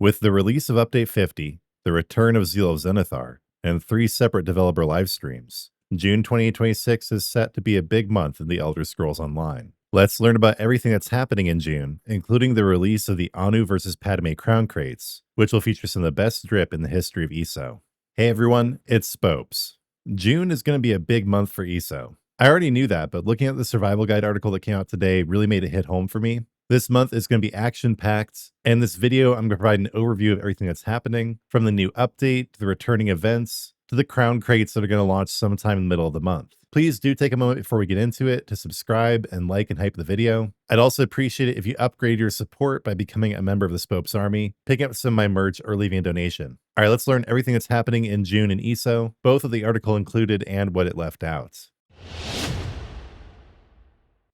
With the release of Update 50, the return of Zeal of Zenithar, and 3 separate developer live streams, June 2026 is set to be a big month in the Elder Scrolls Online. Let's learn about everything that's happening in June, including the release of the Anu vs. Padomay Crown Crates, which will feature some of the best drip in the history of ESO. Hey everyone, it's Spopes. June is going to be a big month for ESO. I already knew that, but looking at the survival guide article that came out today really made it hit home for me. This month is going to be action-packed, and in this video, I'm going to provide an overview of everything that's happening, from the new update, to the returning events, to the crown crates that are going to launch sometime in the middle of the month. Please do take a moment before we get into it to subscribe and like and hype the video. I'd also appreciate it if you upgrade your support by becoming a member of the Spopes Army, picking up some of my merch, or leaving a donation. All right, let's learn everything that's happening in June in ESO, both of the article included and what it left out.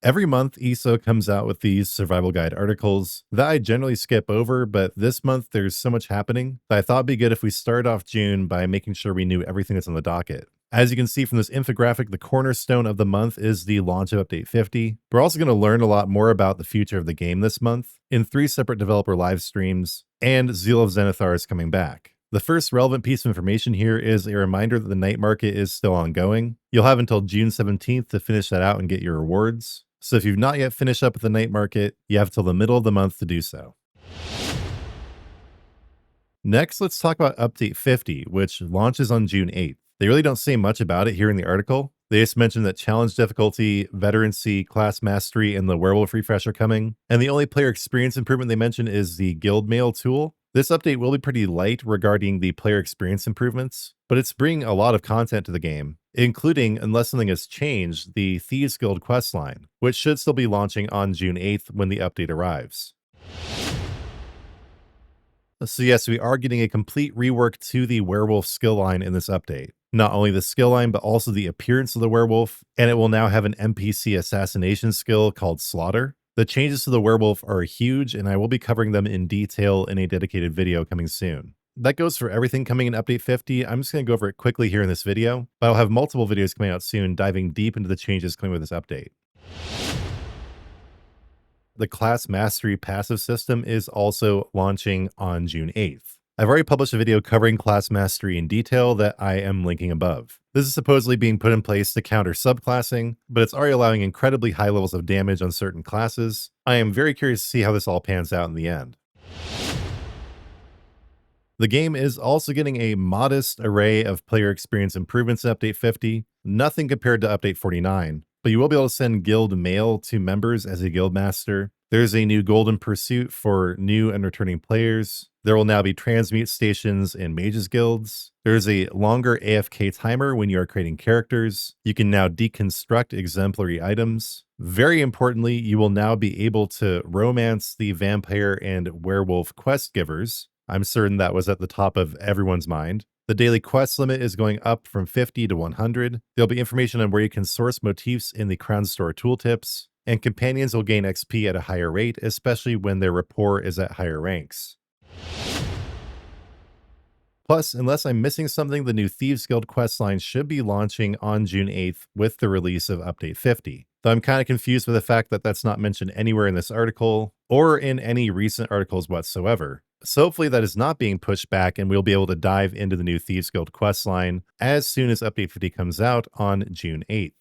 Every month, ESO comes out with these survival guide articles that I generally skip over, but this month there's so much happening that I thought it'd be good if we started off June by making sure we knew everything that's on the docket. As you can see from this infographic, the cornerstone of the month is the launch of Update 50. We're also going to learn a lot more about the future of the game this month in 3 separate developer live streams, and Zeal of Zenithar is coming back. The first relevant piece of information here is a reminder that the night market is still ongoing. You'll have until June 17th to finish that out and get your rewards. So if you've not yet finished up with the night market, you have till the middle of the month to do so. Next, let's talk about Update 50, which launches on June 8th. They really don't say much about it here in the article. They just mentioned that Challenge Difficulty, Veterancy, Class Mastery, and the Werewolf Refresh are coming. And the only player experience improvement they mention is the Guild Mail tool. This update will be pretty light regarding the player experience improvements, but it's bringing a lot of content to the game, including, unless something has changed, the Thieves Guild Questline, which should still be launching on June 8th when the update arrives. So yes, we are getting a complete rework to the werewolf skill line in this update. Not only the skill line, but also the appearance of the werewolf, and it will now have an NPC assassination skill called Slaughter. The changes to the werewolf are huge, and I will be covering them in detail in a dedicated video coming soon. That goes for everything coming in Update 50. I'm just going to go over it quickly here in this video, but I'll have multiple videos coming out soon diving deep into the changes coming with this update. The Class Mastery passive system is also launching on June 8th. I've already published a video covering Class Mastery in detail that I am linking above. This is supposedly being put in place to counter subclassing, but it's already allowing incredibly high levels of damage on certain classes. I am very curious to see how this all pans out in the end. The game is also getting a modest array of player experience improvements in Update 50, nothing compared to Update 49, but you will be able to send guild mail to members as a guild master. There's a new golden pursuit for new and returning players. There will now be transmute stations in mages guilds. There's a longer AFK timer when you are creating characters. You can now deconstruct exemplary items. Very importantly, you will now be able to romance the vampire and werewolf quest givers. I'm certain that was at the top of everyone's mind. The daily quest limit is going up from 50 to 100. There'll be information on where you can source motifs in the Crown Store tooltips, and companions will gain XP at a higher rate, especially when their rapport is at higher ranks. Plus, unless I'm missing something, the new Thieves Guild questline should be launching on June 8th with the release of Update 50. Though I'm kind of confused with the fact that that's not mentioned anywhere in this article or in any recent articles whatsoever. So hopefully that is not being pushed back and we'll be able to dive into the new Thieves Guild questline as soon as Update 50 comes out on June 8th.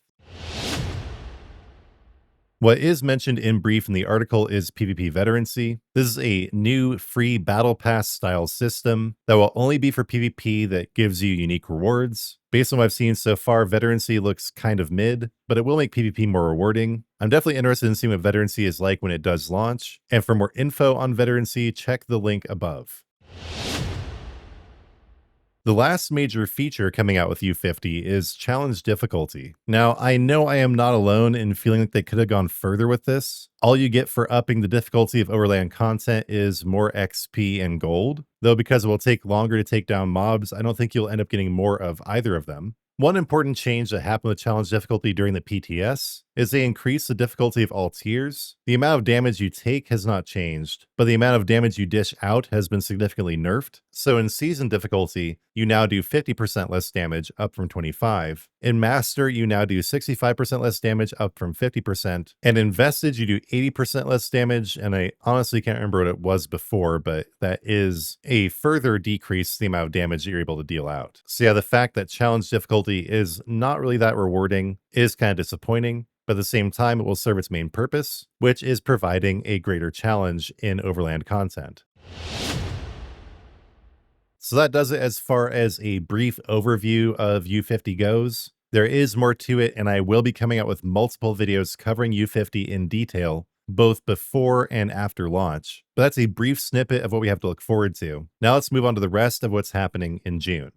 What is mentioned in brief in the article is PvP Veterancy. This is a new free battle pass style system that will only be for PvP that gives you unique rewards. Based on what I've seen so far, Veterancy looks kind of mid, but it will make PvP more rewarding. I'm definitely interested in seeing what Veterancy is like when it does launch, and for more info on Veterancy, check the link above. The last major feature coming out with U50 is Challenge Difficulty. Now, I know I am not alone in feeling like they could have gone further with this. All you get for upping the difficulty of overland content is more XP and gold, though because it will take longer to take down mobs, I don't think you'll end up getting more of either of them. One important change that happened with Challenge Difficulty during the PTS is they increase the difficulty of all tiers. The amount of damage you take has not changed, but the amount of damage you dish out has been significantly nerfed. So in Season difficulty, you now do 50% less damage, up from 25. In Master, you now do 65% less damage, up from 50%. And in Vestige, you do 80% less damage, and I honestly can't remember what it was before, but that is a further decrease in the amount of damage that you're able to deal out. So yeah, the fact that challenge difficulty is not really that rewarding is kind of disappointing, but at the same time, it will serve its main purpose, which is providing a greater challenge in overland content. So that does it as far as a brief overview of U50 goes. There is more to it, and I will be coming out with multiple videos covering U50 in detail, both before and after launch. But that's a brief snippet of what we have to look forward to. Now let's move on to the rest of what's happening in June.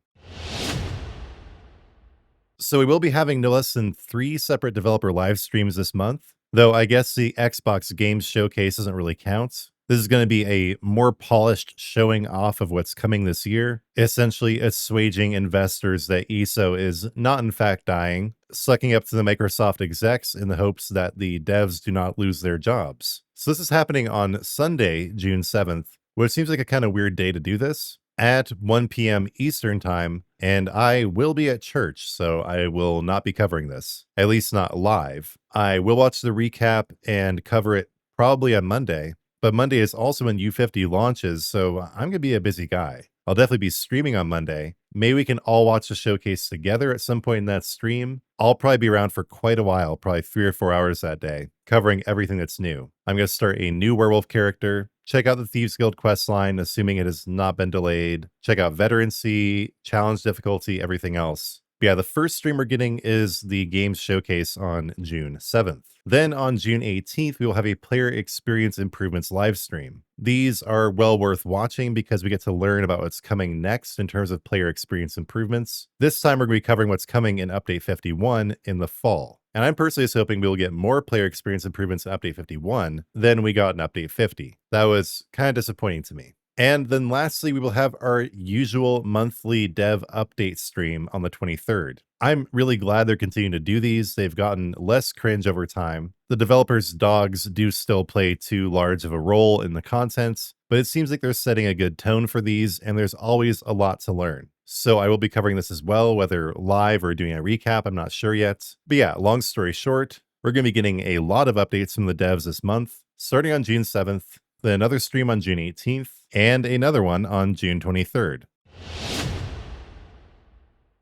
So we will be having no less than 3 separate developer live streams this month, though I guess the Xbox Games Showcase doesn't really count. This is going to be a more polished showing off of what's coming this year, essentially assuaging investors that ESO is not in fact dying, sucking up to the Microsoft execs in the hopes that the devs do not lose their jobs. So this is happening on Sunday, June 7th, which seems like a kind of weird day to do this, at 1 p.m. Eastern Time, and I will be at church, so I will not be covering this, at least not live. I will watch the recap and cover it probably on Monday, but Monday is also when U50 launches, so I'm going to be a busy guy. I'll definitely be streaming on Monday. Maybe we can all watch the showcase together at some point in that stream. I'll probably be around for quite a while, probably 3 or 4 hours that day, covering everything that's new. I'm going to start a new werewolf character, check out the Thieves Guild questline, assuming it has not been delayed, check out Veterancy, challenge difficulty, everything else. But yeah, the first stream we're getting is the games showcase on June 7th. Then on June 18th, we will have a player experience improvements live stream. These are well worth watching because we get to learn about what's coming next in terms of player experience improvements. This time we're going to be covering what's coming in Update 51 in the fall. And I'm personally just hoping we will get more player experience improvements in Update 51 than we got in Update 50. That was kind of disappointing to me. And then lastly, we will have our usual monthly dev update stream on the 23rd. I'm really glad they're continuing to do these. They've gotten less cringe over time. The developers' dogs do still play too large of a role in the content, but it seems like they're setting a good tone for these, and there's always a lot to learn. So I will be covering this as well, whether live or doing a recap, I'm not sure yet. But yeah, long story short, we're going to be getting a lot of updates from the devs this month, starting on June 7th, then another stream on June 18th, and another one on June 23rd.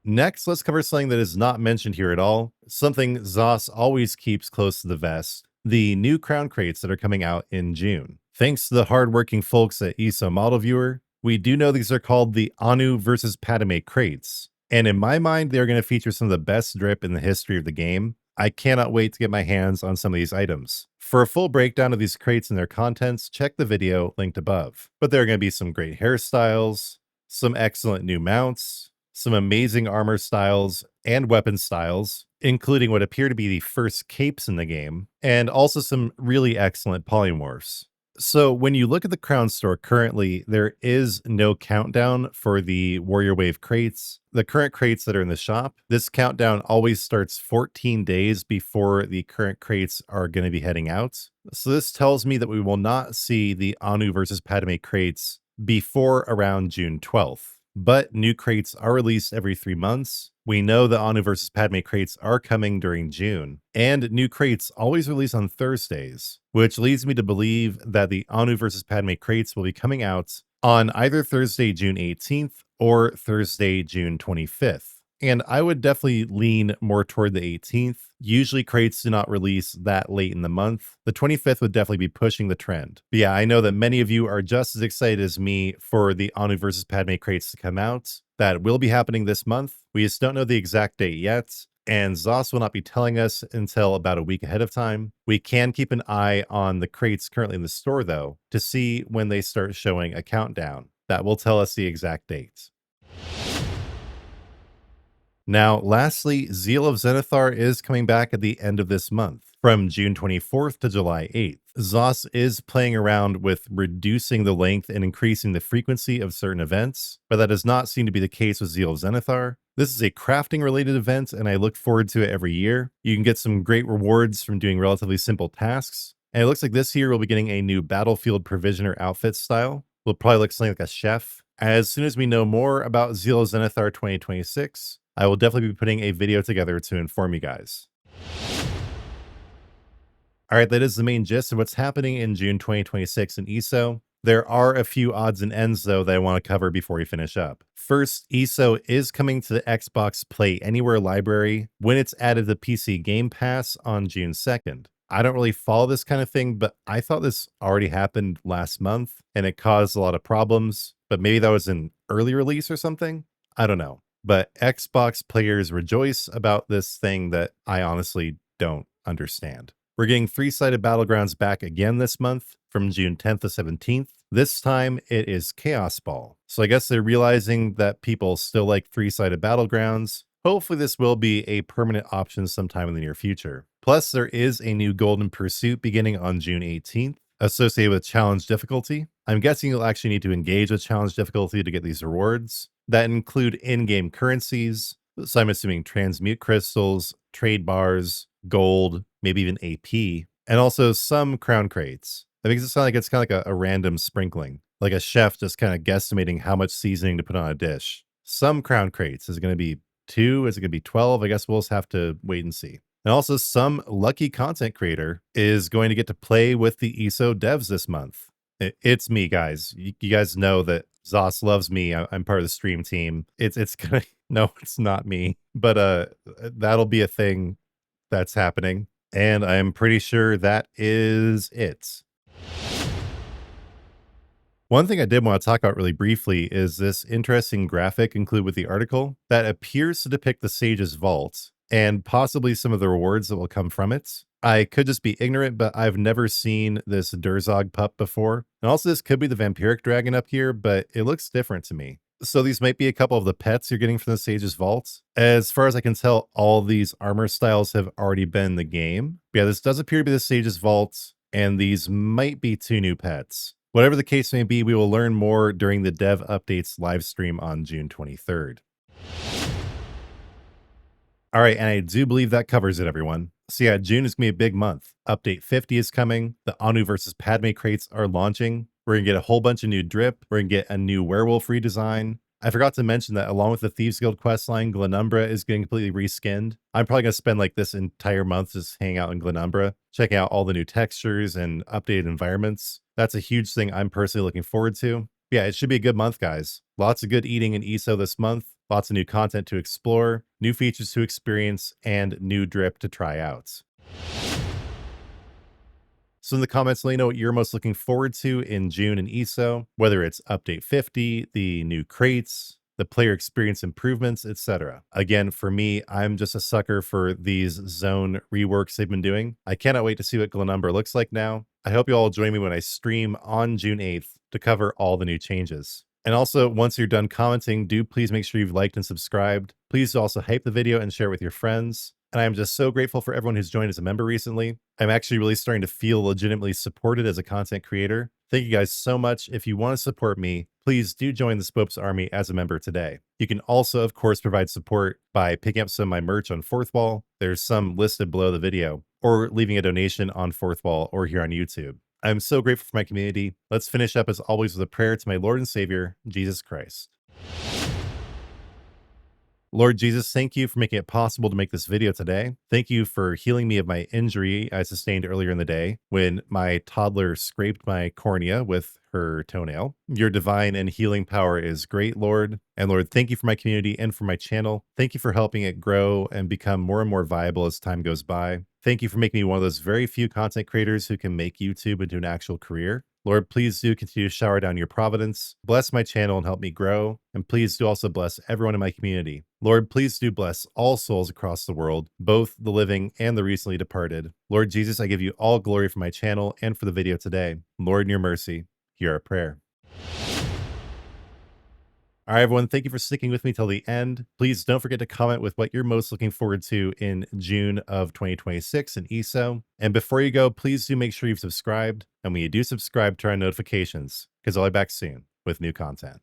Next, let's cover something that is not mentioned here at all, something Zos always keeps close to the vest, the new Crown Crates that are coming out in June. Thanks to the hardworking folks at ESO Model Viewer, we do know these are called the Anu vs. Padomay Crates, and in my mind, they're going to feature some of the best drip in the history of the game. I cannot wait to get my hands on some of these items. For a full breakdown of these crates and their contents, check the video linked above. But there are going to be some great hairstyles, some excellent new mounts, some amazing armor styles and weapon styles, including what appear to be the first capes in the game, and also some really excellent polymorphs. So when you look at the Crown store currently, there is no countdown for the Warrior Wave crates. The current crates that are in the shop, this countdown always starts 14 days before the current crates are going to be heading out. So this tells me that we will not see the Anu versus Padomay crates before around June 12th. But new crates are released every 3 months. We know the Anu vs. Padomay crates are coming during June, and new crates always release on Thursdays, which leads me to believe that the Anu vs. Padomay crates will be coming out on either Thursday, June 18th or Thursday, June 25th. And I would definitely lean more toward the 18th. Usually crates do not release that late in the month. The 25th would definitely be pushing the trend. But yeah, I know that many of you are just as excited as me for the Anu vs. Padomay crates to come out. That will be happening this month. We just don't know the exact date yet, and Zos will not be telling us until about a week ahead of time. We can keep an eye on the crates currently in the store, though, to see when they start showing a countdown. That will tell us the exact date. Now, lastly, Zeal of Zenithar is coming back at the end of this month, from June 24th to July 8th. Zos is playing around with reducing the length and increasing the frequency of certain events, but that does not seem to be the case with Zeal of Zenithar. This is a crafting related event, and I look forward to it every year. You can get some great rewards from doing relatively simple tasks. And it looks like this year we'll be getting a new battlefield provisioner outfit style. We'll probably look something like a chef. As soon as we know more about Zeal of Zenithar 2026, I will definitely be putting a video together to inform you guys. All right, that is the main gist of what's happening in June 2026 in ESO. There are a few odds and ends, though, that I want to cover before we finish up. First, ESO is coming to the Xbox Play Anywhere library when it's added to PC Game Pass on June 2nd. I don't really follow this kind of thing, but I thought this already happened last month and it caused a lot of problems, but maybe that was an early release or something? I don't know. But Xbox players rejoice about this thing that I honestly don't understand. We're getting three-sided battlegrounds back again this month from June 10th to 17th. This time it is Chaos Ball. So I guess they're realizing that people still like three-sided battlegrounds. Hopefully this will be a permanent option sometime in the near future. Plus there is a new Golden Pursuit beginning on June 18th associated with challenge difficulty. I'm guessing you'll actually need to engage with challenge difficulty to get these rewards that include in-game currencies. So I'm assuming transmute crystals, trade bars, gold, maybe even AP, and also some crown crates. That makes it sound like it's kind of like a random sprinkling, like a chef just kind of guesstimating how much seasoning to put on a dish. Some crown crates. Is it going to be 2? Is it going to be 12? I guess we'll just have to wait and see. And also some lucky content creator is going to get to play with the ESO devs this month. It's me, guys. You guys know that Zos loves me. I'm part of the stream team. It's gonna no, it's not me. But that'll be a thing that's happening. And I'm pretty sure that is it. One thing I did want to talk about really briefly is this interesting graphic included with the article that appears to depict the Sage's Vault and possibly some of the rewards that will come from it. I could just be ignorant, but I've never seen this Durzog pup before. And also this could be the vampiric dragon up here, but it looks different to me. So these might be a couple of the pets you're getting from the Sage's Vault. As far as I can tell, all these armor styles have already been in the game. But yeah, this does appear to be the Sage's Vault, and these might be 2 new pets. Whatever the case may be, we will learn more during the Dev Updates live stream on June 23rd. All right, and I do believe that covers it, everyone. So yeah, June is going to be a big month. Update 50 is coming. The Anu versus Padomay crates are launching. We're going to get a whole bunch of new drip. We're going to get a new werewolf redesign. I forgot to mention that along with the Thieves Guild questline, Glenumbra is getting completely reskinned. I'm probably going to spend like this entire month just hanging out in Glenumbra, checking out all the new textures and updated environments. That's a huge thing I'm personally looking forward to. Yeah, it should be a good month, guys. Lots of good eating in ESO this month. Lots of new content to explore, new features to experience, and new drip to try out. So in the comments, let me know what you're most looking forward to in June in ESO, whether it's Update 50, the new crates, the player experience improvements, etc. Again, for me, I'm just a sucker for these zone reworks they've been doing. I cannot wait to see what Glenumbra looks like now. I hope you all join me when I stream on June 8th to cover all the new changes. And also, once you're done commenting, do please make sure you've liked and subscribed. Please also hype the video and share it with your friends. And I'm just so grateful for everyone who's joined as a member recently. I'm actually really starting to feel legitimately supported as a content creator. Thank you guys so much. If you want to support me, please do join the Spopes Army as a member today. You can also, of course, provide support by picking up some of my merch on Fourth Wall. There's some listed below the video, or leaving a donation on Fourth Wall or here on YouTube. I'm so grateful for my community. Let's finish up as always with a prayer to my Lord and Savior, Jesus Christ. Lord Jesus, thank you for making it possible to make this video today. Thank you for healing me of my injury I sustained earlier in the day when my toddler scraped my cornea with her toenail. Your divine and healing power is great, Lord. And Lord, thank you for my community and for my channel. Thank you for helping it grow and become more and more viable as time goes by. Thank you for making me one of those very few content creators who can make YouTube into an actual career. Lord, please do continue to shower down your providence. Bless my channel and help me grow. And please do also bless everyone in my community. Lord, please do bless all souls across the world, both the living and the recently departed. Lord Jesus, I give you all glory for my channel and for the video today. Lord, in your mercy, hear our prayer. All right, everyone, thank you for sticking with me till the end. Please don't forget to comment with what you're most looking forward to in June of 2026 in ESO. And before you go, please do make sure you've subscribed. And when you do subscribe, turn on notifications, because I'll be back soon with new content.